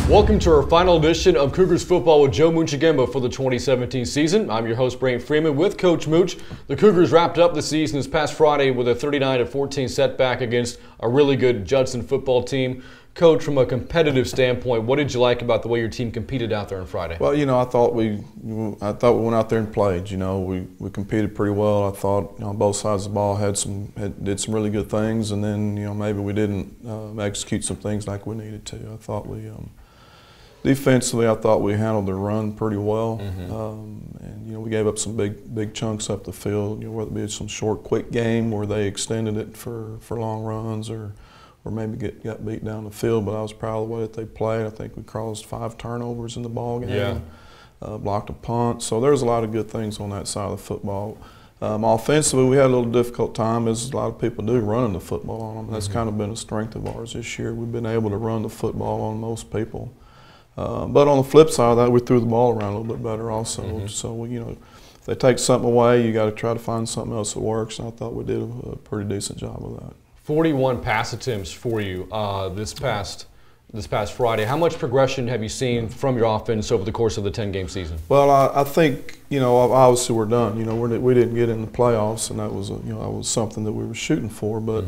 Welcome to our final edition of Cougars Football with Coach Moczygemba for the 2017 season. I'm your host, Brant Freeman, with Coach Mooch. The Cougars wrapped up the season this past Friday with a 39-14 setback against a really good Judson football team. Coach, from a competitive standpoint, what did you like about the way your team competed out there on Friday? Well, you know, I thought we went out there and played. You know, we competed pretty well. I thought, you know, on both sides of the ball did some really good things, and then, you know, maybe we didn't execute some things like we needed to. I thought we defensively, I thought we handled the run pretty well, and you know, we gave up some big chunks up the field. You know, whether it be some short, quick game where they extended it for long runs, or maybe got beat down the field. But I was proud of the way that they played. I think we caused 5 turnovers in the ball game, blocked a punt. So there's a lot of good things on that side of the football. Offensively, we had a little difficult time, as a lot of people do, running the football on them. That's kind of been a strength of ours this year. We've been able to run the football on most people. But on the flip side of that, we threw the ball around a little bit better also. So, you know, if they take something away, you got to try to find something else that works. And I thought we did a pretty decent job of that. 41 pass attempts for you this past Friday. How much progression have you seen from your offense over the course of the 10-game season? Well, I think, you know, obviously we're done. You know, we didn't get in the playoffs, and that was that was something that we were shooting for. But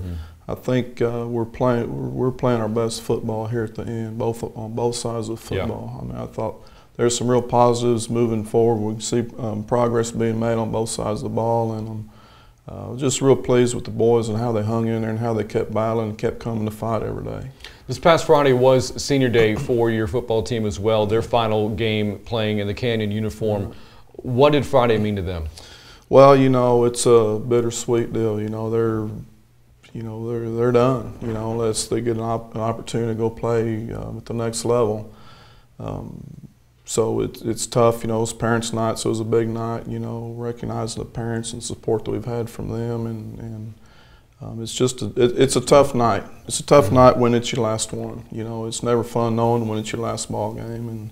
I think we're playing our best football here at the end, on both sides of the football. I mean, I thought there's some real positives moving forward. We can see progress being made on both sides of the ball, and just real pleased with the boys and how they hung in there and how they kept battling and kept coming to fight every day. This past Friday was senior day for your football team as well. Their final game playing in the Canyon uniform. What did Friday mean to them? Well, you know, it's a bittersweet deal. You know, they're done. You know, unless they get an opportunity to go play at the next level. So it's tough, you know. It's parents' night, so it was a big night, you know, recognizing the parents and support that we've had from them, and it's just it's a tough night. It's a tough night when it's your last one. You know, it's never fun knowing when it's your last ball game, and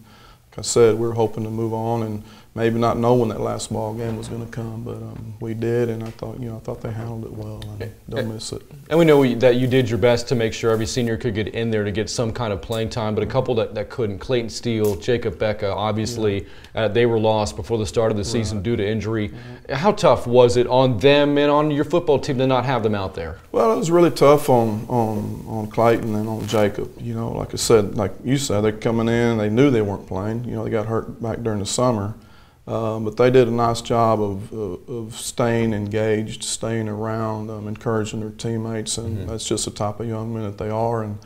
like I said, we're hoping to move on and maybe not know when that last ball game was going to come, but we did, and I thought they handled it well, and don't miss it. And we know that you did your best to make sure every senior could get in there to get some kind of playing time, but a couple that couldn't. Clayton Steele, Jacob Becca, obviously, they were lost before the start of the season due to injury. How tough was it on them and on your football team to not have them out there? Well, it was really tough on Clayton and on Jacob. You know, like I said, like you said, they're coming in, they knew they weren't playing. You know, they got hurt back during the summer. But they did a nice job of staying engaged, staying around, encouraging their teammates, and that's just the type of young men that they are. And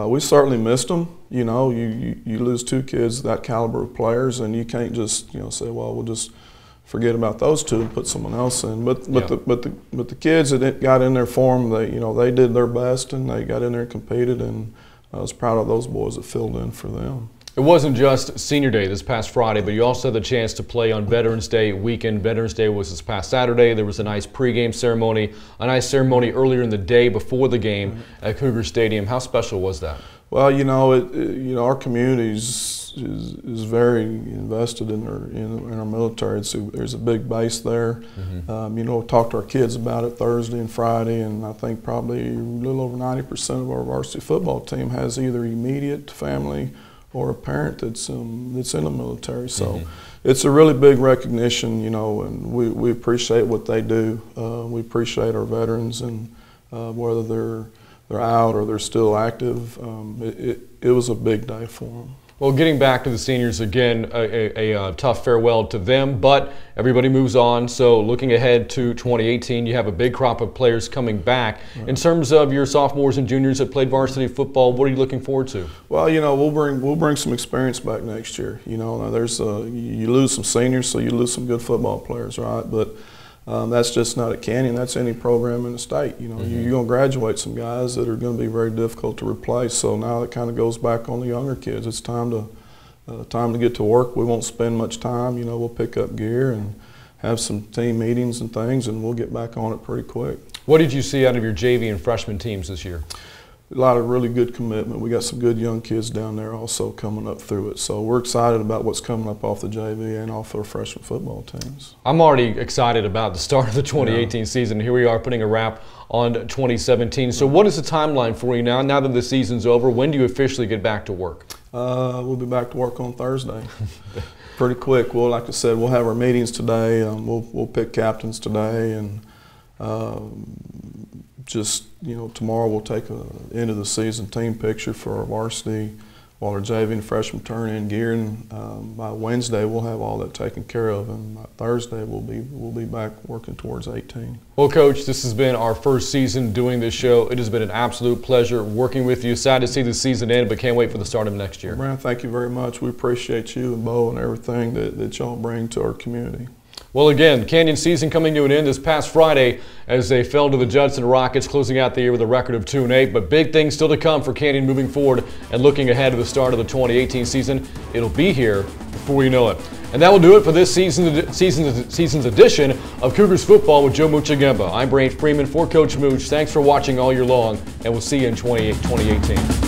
we certainly missed them. You know, you lose 2 kids that caliber of players, and you can't just say, well, we'll just forget about those 2 and put someone else in. But the kids that got in there for them, they did their best, and they got in there and competed, and I was proud of those boys that filled in for them. It wasn't just senior day this past Friday, but you also had the chance to play on Veterans Day weekend. Veterans Day was this past Saturday. There was a nice pregame ceremony, a nice ceremony earlier in the day before the game at Cougar Stadium. How special was that? Well, you know, our community is very invested in our military. There's a big base there. You know, we talked to our kids about it Thursday and Friday, and I think probably a little over 90% of our varsity football team has either immediate family or a parent that's in the military. So it's a really big recognition, you know, and we appreciate what they do. We appreciate our veterans, and whether they're out or they're still active, it was a big day for them. Well, getting back to the seniors again, a tough farewell to them, but everybody moves on. So looking ahead to 2018, you have a big crop of players coming back. In terms of your sophomores and juniors that played varsity football, what are you looking forward to? Well, you know, we'll bring some experience back next year. You know, you lose some seniors, so you lose some good football players, right? But that's just not at Canyon. That's any program in the state. You know, you're going to graduate some guys that are going to be very difficult to replace. So now it kind of goes back on the younger kids. It's time to get to work. We won't spend much time. You know, we'll pick up gear and have some team meetings and things, and we'll get back on it pretty quick. What did you see out of your JV and freshman teams this year? A lot of really good commitment. We got some good young kids down there also coming up through it. So we're excited about what's coming up off the JV and off our freshman football teams. I'm already excited about the start of the 2018 season. Here we are putting a wrap on 2017. So what is the timeline for you now that the season's over? When do you officially get back to work? We'll be back to work on Thursday. Pretty quick. Well, like I said, we'll have our meetings today. We'll pick captains today, and just tomorrow we'll take a end of the season team picture for our varsity while our JV and freshmen turn in gear. And by Wednesday we'll have all that taken care of, and by Thursday we'll be back working towards 18. Well, Coach, this has been our first season doing this show. It has been an absolute pleasure working with you. Sad to see the season end, but can't wait for the start of next year. Brian, thank you very much. We appreciate you and Bo and everything that y'all bring to our community. Well, again, Canyon season coming to an end this past Friday as they fell to the Judson Rockets, closing out the year with a record of 2-8. But big things still to come for Canyon moving forward and looking ahead to the start of the 2018 season. It'll be here before you know it. And that will do it for this season's edition of Cougars Football with Joe Moczygemba. I'm Brain Freeman for Coach Mooch. Thanks for watching all year long, and we'll see you in 2018.